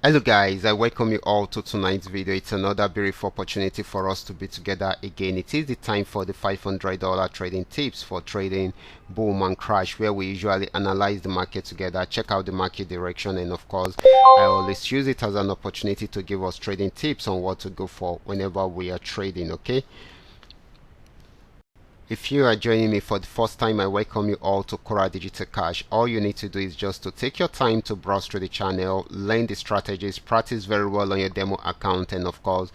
Hello guys, I welcome you all to tonight's video. It's another beautiful opportunity for us to be together again. It is the time for the $500 trading tips for trading boom and crash, where we usually analyze the market together, check out the market direction, and of course I always use it as an opportunity to give us trading tips on what to go for whenever we are trading. Okay, if you are joining me for the first time, I welcome you all to Qora Digital Cash. All you need to do is just to take your time to browse through the channel, learn the strategies, practice very well on your demo account, and of course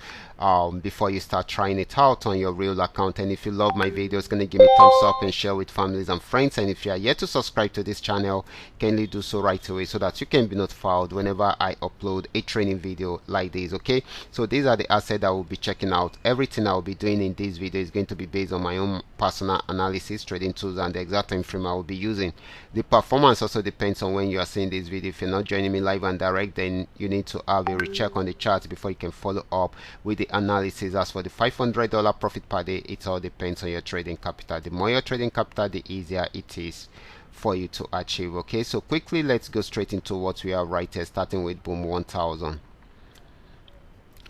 before you start trying it out on your real account. And if you love my videos, gonna give me thumbs up and share with families and friends. And if you are yet to subscribe to this channel, kindly do so right away so that you can be notified whenever I upload a training video like this. Okay, so these are the assets I will be checking out. Everything I will be doing in this video is going to be based on my own personal analysis, trading tools, and the exact time frame I will be using. The performance also depends on when you are seeing this video. If you're not joining me live and direct, then you need to have a recheck on the chart before you can follow up with the analysis. As for the $500 profit per day, it all depends on your trading capital. The more your trading capital, the easier it is for you to achieve. Okay, so quickly let's go straight into what we have right here, starting with boom 1000.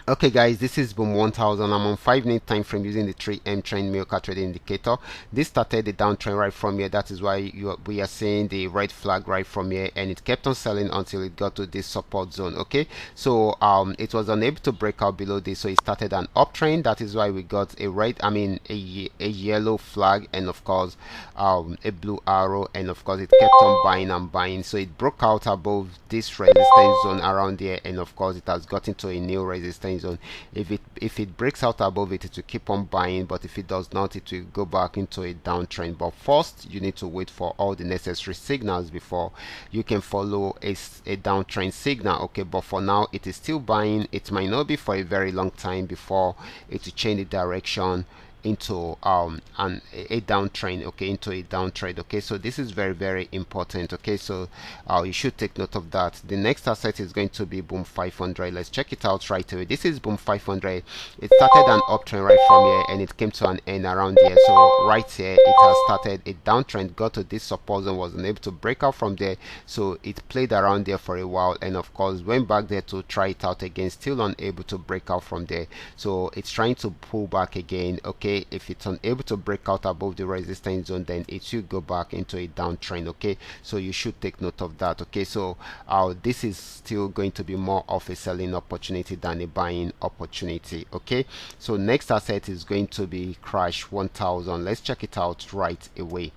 Okay guys, this is boom 1000. I'm on 5-minute time frame using the 3M trend Milka trading indicator. This started the downtrend right from here. That is why we are seeing the red flag right from here, and it kept on selling until it got to this support zone. Okay, so it was unable to break out below this, so it started an uptrend. That is why we got a red, a yellow flag, and of course a blue arrow, and of course it kept on buying and buying. So it broke out above this resistance zone around here, and of course it has got into a new resistance zone. If it breaks out above it, it will keep on buying, but if it does not, it will go back into a downtrend. But first you need to wait for all the necessary signals before you can follow a downtrend signal. Okay, but for now it is still buying. It might not be for a very long time before it will change the direction into a downtrend. Okay, into a downtrend. Okay, so this is very important. Okay, so you should take note of that. The next asset is going to be boom 500. Let's check it out right away. This is boom 500. It started an uptrend right from here, and it came to an end around here. So right here it has started a downtrend, got to this support zone, was unable to break out from there, so it played around there for a while, and of course went back there to try it out again, still unable to break out from there. So it's trying to pull back again. Okay, if it's unable to break out above the resistance zone, then it should go back into a downtrend. Okay, so you should take note of that. Okay, so this is still going to be more of a selling opportunity than a buying opportunity. Okay, so next asset is going to be crash 1000. Let's check it out right away.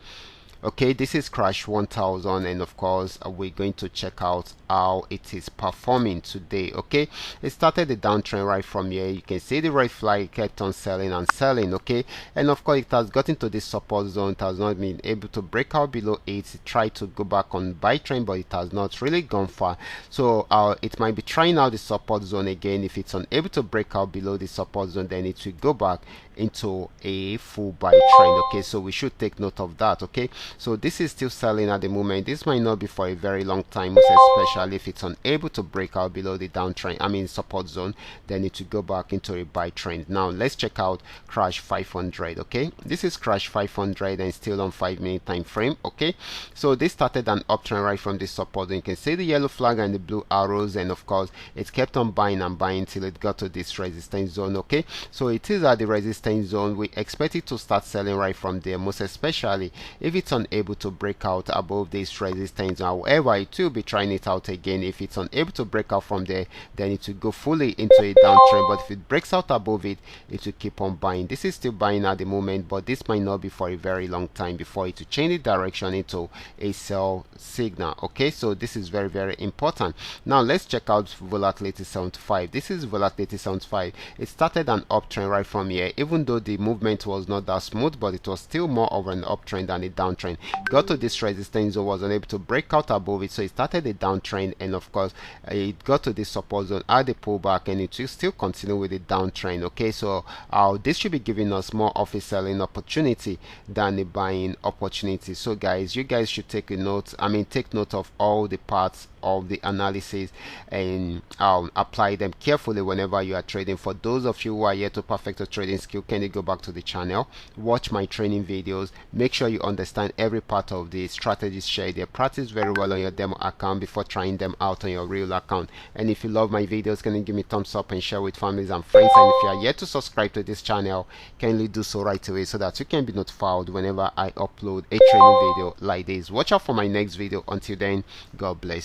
Okay, this is crash 1000, and of course we're going to check out how it is performing today. Okay, it started the downtrend right from here. You can see the red flag kept on selling and selling. Okay, and of course it has gotten to this support zone. It has not been able to break out below it. It tried to go back on buy trend, but it has not really gone far. So it might be trying out the support zone again. If it's unable to break out below the support zone, then it will go back into a full buy trend. Okay, so we should take note of that. Okay, so this is still selling at the moment. This might not be for a very long time, most especially if it's unable to break out below the downtrend, support zone, then it will go back into a buy trend. Now let's check out crash 500. Okay, this is crash 500 and still on 5-minute time frame. Okay, so this started an uptrend right from this support zone. You can see the yellow flag and the blue arrows, and of course it kept on buying and buying till it got to this resistance zone. Okay, so it is at the resistance zone. We expect it to start selling right from there, most especially if it's unable to break out above this resistance. However, it will be trying it out again. If it's unable to break out from there, then it will go fully into a downtrend, but if it breaks out above it, it will keep on buying. This is still buying at the moment, but this might not be for a very long time before it will change the direction into a sell signal. Okay, so this is very important. Now let's check out volatility 75. This is volatility 75. It started an uptrend right from here, even though the movement was not that smooth, but it was still more of an uptrend than a downtrend. Got to this resistance zone, was unable to break out above it, so it started a downtrend, and of course it got to this support zone, had a pullback, and it will still continue with the downtrend. Okay, so this should be giving us more of a selling opportunity than a buying opportunity. So guys, you guys should take a note, take note of all the parts of the analysis and apply them carefully whenever you are trading. For those of you who are yet to perfect your trading skill, can you go back to the channel, watch my training videos, make sure you understand every part of the strategies shared there, practice very well on your demo account before trying them out on your real account. And if you love my videos, can you give me thumbs up and share with families and friends? And if you are yet to subscribe to this channel, kindly do so right away so that you can be notified whenever I upload a training video like this. Watch out for my next video. Until then, God bless.